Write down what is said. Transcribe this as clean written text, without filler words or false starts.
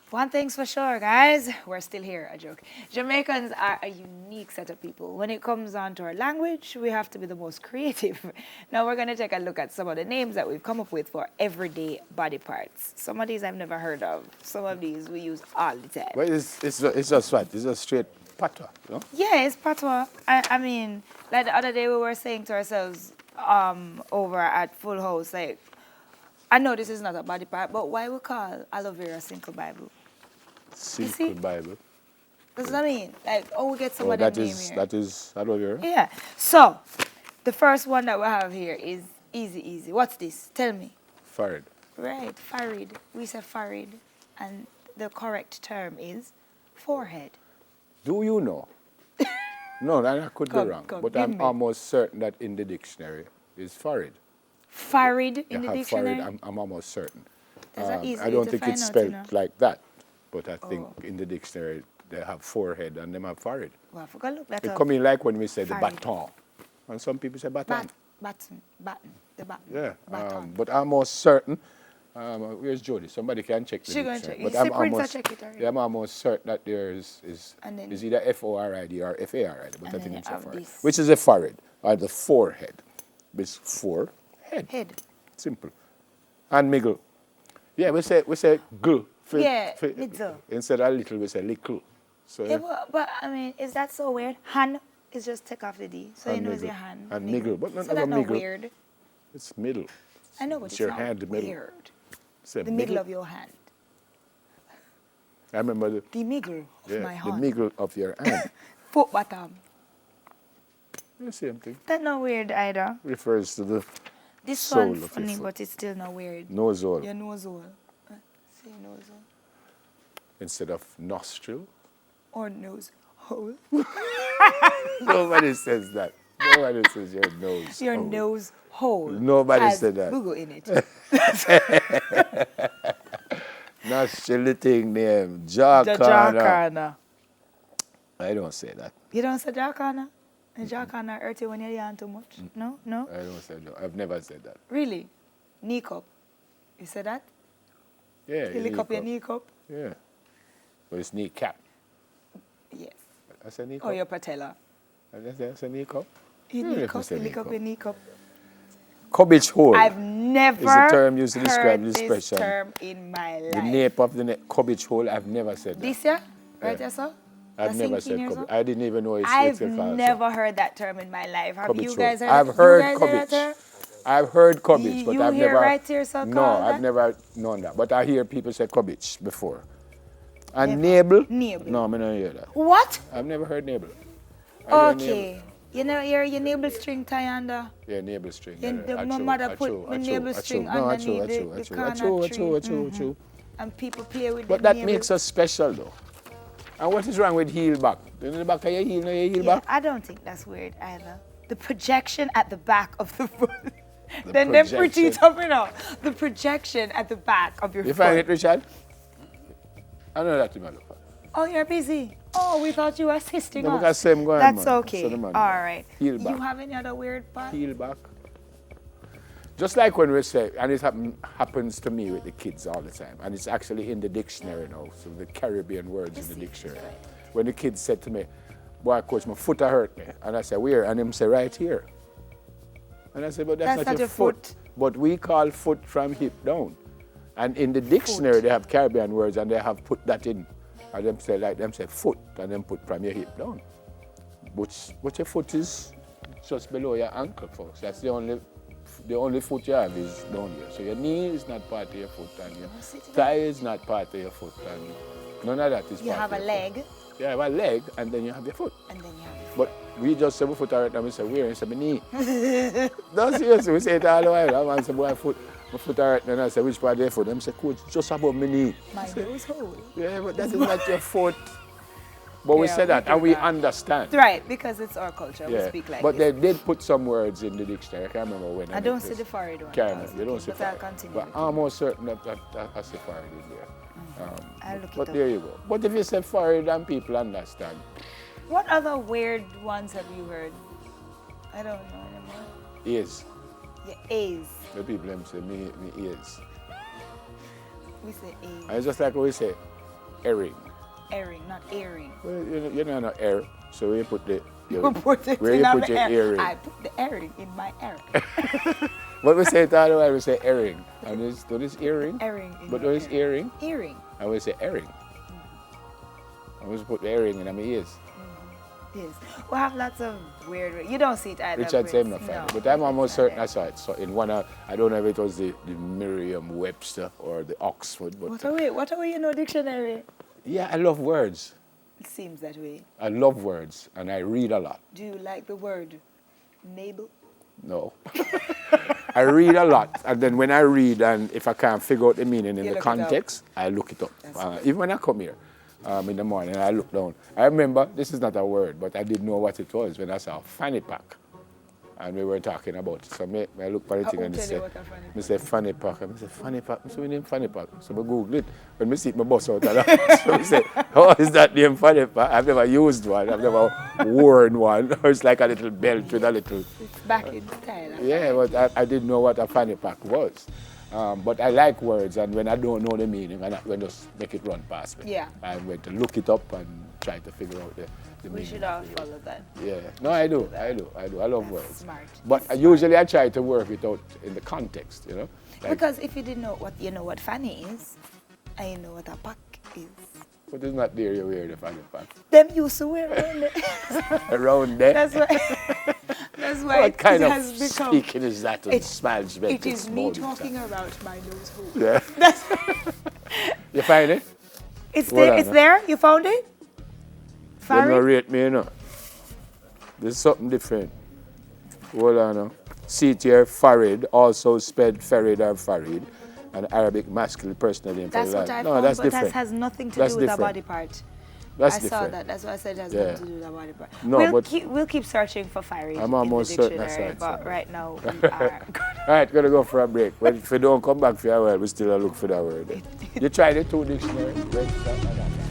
One thing's for sure, guys, we're still here, a joke. Jamaicans are a unique set of people. When it comes on to our language, we have to be the most creative. Now we're going to take a look at some of the names that we've come up with for everyday body parts. Some of these I've never heard of. Some of these we use all the time. Well, it's just what? It's just straight patois, you know? Yeah, it's patois. I mean, like the other day we were saying to ourselves over at Full House, like, I know this is not a body part, but why we call aloe vera Cinco Bible? Cinco Bible. That's what I mean. Like, we get some of them names here. That is aloe vera? Yeah. So, the first one that we have here is easy. What's this? Tell me. Farrid. Right, Farrid. We say Farrid, and the correct term is forehead. Do you know? No, that could be wrong. But I'm almost certain that in the dictionary is Farrid. Farrid in the dictionary? Farrid, I'm almost certain. I don't think it's spelled like that, but I think in the dictionary they have forehead and them have Farrid. Well, I forgot to look that It up. come in like when we say the Farrid. baton. And some people say baton. Baton, the baton. Yeah, Baton. but I'm almost certain. Where's Jody? Somebody can check the She gonna dictionary. check. But I'm Prince almost, check it already. yeah, I'm almost certain that there is either F-O-R-I-D or F-A-R-I-D, but I And think then it's you have Farrid. this. Which is a forehead, or the forehead. It's forehead. Head. Simple. And miggle. Yeah, we say gl. Little. Instead of little, we say little. So Yeah, but I mean, is that so weird? Han is just take off the D, so you know it's your hand. And niggle, but not so that's miggle. not weird. It's middle. I know, but it's your not hand, the middle. weird. It's a The middle of your hand. I remember The middle of my the hand. middle of your hand. Foot bottom. The same thing. That's not weird either. Refers to the This sole one's of funny, your foot. but it's still not weird. Nose hole Your nose hole. Say nose hole. instead of nostril. Or nose hole. Nobody says that. Nobody says your nose. Your hole. nose hole. Nobody has said that. Google in it. Nostril thing name. Jaw The jaw corner. corner. I don't say that. You don't say jaw corner? The jaw corner hurt you when you yawn too much? No? No? I don't say that. I've never said that. Really? Knee cup. You said that? Yeah. You lick up your knee cup? Yeah. But it's kneecap. Yes. I said knee cup. Or your patella. I said knee cup. Your knee cup, you lick up your knee cup. Cubbage hole. I've never is the term used to describe heard the this expression. term in my life. The nape of the neck, cubbage hole. I've never said that. This year? Right there, sir? I've never said cubbage. I didn't even know it's I've a false. never heard that term in my life. Have Cubbage you hole. guys heard I've that? heard You guys heard that term? cubbage. I've heard cubbage, but You I've hear never. right here, so No, called I've that? never known that. But I hear people say cubbage before. And navel? Navel. No, I don't hear that. What? I've never heard navel. I hear navel. Okay. You know your navel string tie under? Yeah, navel string. My mother put the navel string underneath the corner tree. And people play with But the that navel. makes us special, though. And what is wrong with heel back? In the back of your heel, no your heel back? I don't think that's weird either. The projection at the back of the foot. Then they're pretty tough enough. The projection at the back of your foot. You find it, Richard? I know that, man. Oh, you're busy. Oh, we thought you were assisting No, us. because same going, That's man. okay. So the man, All right. heel back. You have any other weird part? Heel back. Just like when we say, and it happens to me with the kids all the time, and it's actually in the dictionary now, so the Caribbean words in the dictionary. When the kids said to me, boy, coach, my foot hurt me. And I said, where? And him say, right here. And I said, but that's not your foot. But we call foot from hip down. And in the dictionary, they have Caribbean words, and they have put that in. And them say foot, and then put from your hip down. But your foot is just below your ankle, folks. That's the only foot you have is down here. So your knee is not part of your foot, and your thigh is not part of your foot, and none of that is part of your foot. You have a leg. You have a leg, and then you have your foot. And then you have your foot. But we just say my foot hurt, and we say, where? And say, my knee. No, seriously, we say it all the while. I want to say, boy, my foot hurt, and I say, which part of your foot? Them say, coach, just above my knee. My nose hole. Yeah, but that is not your foot. But we say that, and we understand. Right, because it's our culture. We speak like but this. they did put some words in the dictionary. I can't remember when. I don't see the Farrid one. You don't see Farrid. But I'm almost certain that I see Farrid in there. I'll look it But up. there you go. But if you say Farrid, then people understand. What other weird ones have you heard? I don't know anymore. Ears. Yeah, A's. The people them say me ears. We say A's. And it's just like we say Earring. Earring, not earring. Well, you know, no air. So where you put the... Put it where in you our put your ear. earring? I put the earring in my ear. But we say it all the while, we say earring. And this earring. Earring in But your what is ear. earring? Earring. And we say earring. I always put the earring in my ears. Yes. We have lots of weird... You don't see it either. Richard said not Prince. funny. No, But I'm almost it's certain not I saw it. So in one, I don't know if it was the Merriam-Webster or the Oxford. But there. What are we in our dictionary? yeah, I love words. It seems that way. I love words, and I read a lot. Do you like the word mabel? No. I read a lot, and then when I read, and if I can't figure out the meaning in You the look it up. context, I look it up. That's good. Even when I come here in the morning, I look down. I remember, this is not a word, but I didn't know what it was when I saw fanny pack. And we were talking about it. So I look for the thing and tell say, you what a fanny I say fanny pack. I say fanny pack. So we name fanny pack. So I Google it. When I see my boss out of that, so I say, how is that name fanny pack? I've never used one. I've never worn one. It's like a little belt with a little... It's back in style. Yeah, but I didn't know what a fanny pack was. But I like words, and when I don't know the meaning, I'm not going to just make it run past me. Yeah. I'm going to look it up and try to figure out the We meaning. should all follow that. Yeah. No, I do. I love words. Smart. But usually I try to work it out in the context, you know? Like, Because if you didn't know what what fanny is, and you know what a pack is. but it's not there you wear the fanny pack. Them used to wear around it. Around there? That's why. That's why What kind it of has become. speaking is that? It- Smells It is me talking about my nose hole. Yeah. That's You find it? it's Hold there. on, It's huh? there. You found it. You don't Farrid? rate me, you know. There's something different. Hold on now. See it here, Farrid, also spelled Farid or Farid, an Arabic masculine personal name for That's the what land. I No, found, that's but different. that has nothing to That's do with a different. body part. That's I different. saw that. That's why I said it has Yeah. nothing to do with a body part. No, we'll keep searching for Farrid I'm in almost the certain I dictionary, saw it but right now we are. All right, gonna go for a break. If we don't come back for a while, we still look for that word. You try the two dictionaries.